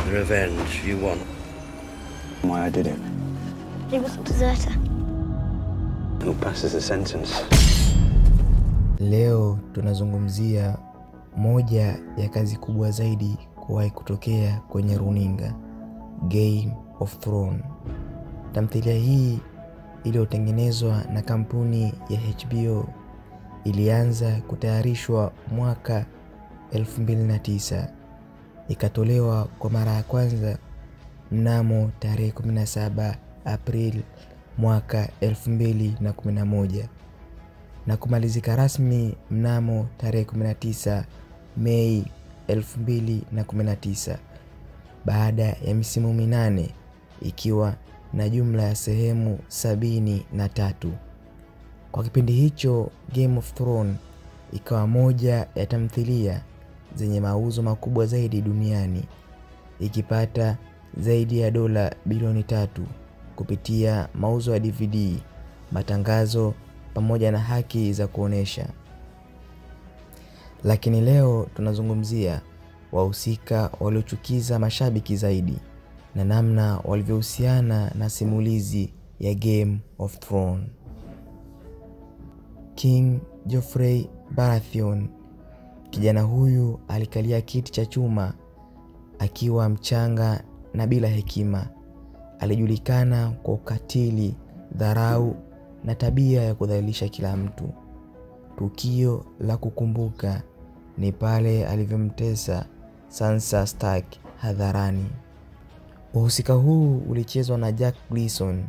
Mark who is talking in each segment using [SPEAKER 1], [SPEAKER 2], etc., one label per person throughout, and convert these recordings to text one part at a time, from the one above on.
[SPEAKER 1] the revenge you want.
[SPEAKER 2] Why I did it.
[SPEAKER 3] He was a deserter.
[SPEAKER 2] Who passes the sentence?
[SPEAKER 4] Leo tunazungumzia moja ya kazi kubwa zaidi kuwahi kutokea kwenye runinga, Game of Thrones. Tamthilia hii iliyotengenezwa na kampuni ya HBO ilianza kutayarishwa mwaka 2009. Ikatolewa kwa mara ya kwanza mnamo tarehe 17 April mwaka 2011 na kumalizika rasmi mnamo tarehe 19 Mei 2019 baada ya misimu 8 ikiwa na jumla ya sehemu 73. Kwa kipindi hicho Game of Thrones ikawa moja ya tamthilia zenye mauzo makubwa zaidi duniani, ikipata zaidi ya dola bilioni 3 kupitia mauzo ya DVD, matangazo pamoja na haki za kuonesha. Lakini leo tunazungumzia wahusika waliochukiza mashabiki zaidi na namna walivyohusiana na simulizi ya Game of Thrones. King Joffrey Baratheon. Kijana huyu alikalia kiti cha chuma akiwa mchanga na bila hekima. Alijulikana kwa ukatili, dharau na tabia ya kudhalilisha kila mtu. Tukio la kukumbuka ni pale alivyomtesa Sansa Stark hadharani. Uhusika huu ulichezwa na Jack Gleeson.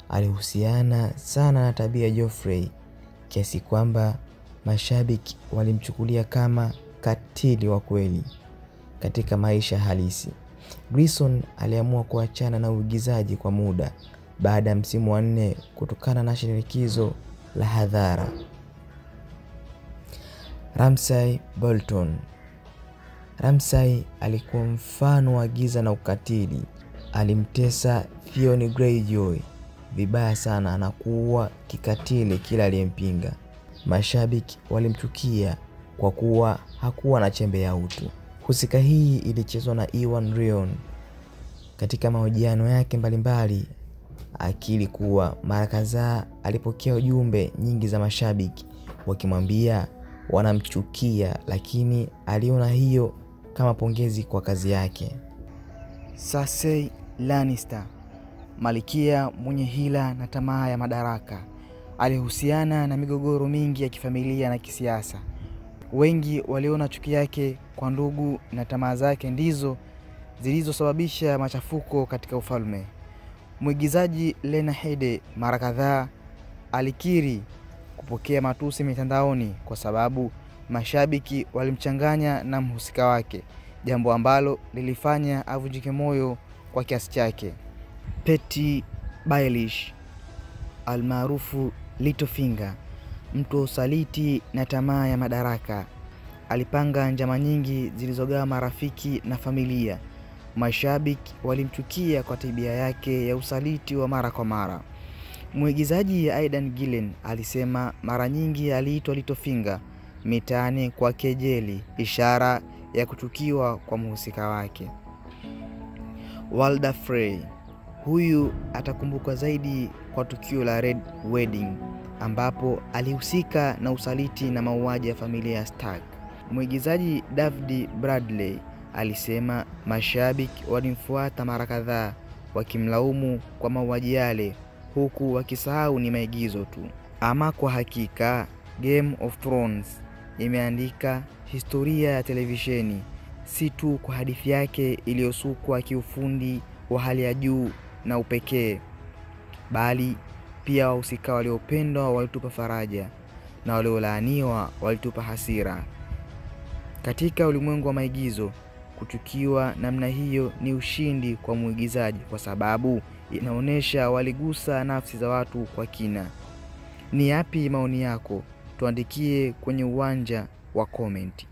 [SPEAKER 4] Alihusiana sana na tabia ya Joffrey kiasi kwamba mashabiki walimchukulia kama katili wa kweli katika maisha halisi. Gleeson aliamua kuachana na uigizaji kwa muda baada ya msimu wa 4 kutokana na shinikizo la hadhara. Ramsay Bolton. Ramsay alikuwa mfano wa giza na ukatili. Alimtesa Theon Greyjoy vibaya sana na kuua kikatili kila aliyempinga. Mashabiki walimchukia kwa kuwa hakuwa na chembe ya utu. Husika hii ilichezwa na Iwan Rheon. Katika mahojiano yake mbalimbali akili kuwa mara kadhaa alipokea ujumbe nyingi za mashabiki wakimwambia wanamchukia, lakini aliona hiyo kama pongezi kwa kazi yake.
[SPEAKER 5] Cersei Lannister, malikia mwenye hila na tamaa ya madaraka, alihusiana na migogoro mingi ya kifamilia na kisiasa. Wengi waliona chuki yake kwa ndugu na tamaa zake ndizo zilizosababisha machafuko katika ufalme. Mwigizaji Lena Headey mara kadhaa alikiri kupokea matusi mitandaoni kwa sababu mashabiki walimchanganya na mhusika wake, jambo ambalo lilifanya avunjike moyo kwa kiasi chake. Petty Baelish, almaarufu Littlefinger, mtu wa usaliti na tamaa ya madaraka, alipanga njama nyingi zilizogawa marafiki na familia. Mashabiki walimchukia kwa tabia yake ya usaliti wa mara kwa mara. Mwigizaji Aidan Gillen alisema mara nyingi aliitwa Littlefinger mitaani kwa kejeli, ishara ya kuchukiwa kwa mhusika wake. Walder Frey. Huyu atakumbukwa zaidi kwa tukio la Red Wedding ambapo alihusika na usaliti na mauaji ya familia ya Stark. Mwigizaji David Bradley alisema mashabiki walimfuata mara kadhaa wakimlaumu kwa mauaji yale huku wakisahau ni maigizo tu. Ama kwa hakika Game of Thrones imeandika historia ya televisheni, si tu kwa hadithi yake iliyosukwa kiufundi wa hali ya juu na upekee, bali pia wahusika waliopendwa walitupa faraja na waliolaaniwa walitupa hasira. Katika ulimwengu wa maigizo, kuchukiwa namna hiyo ni ushindi kwa mwigizaji kwa sababu inaonesha waligusa nafsi za watu kwa kina. Ni yapi maoni yako? Tuandikie kwenye uwanja wa comment.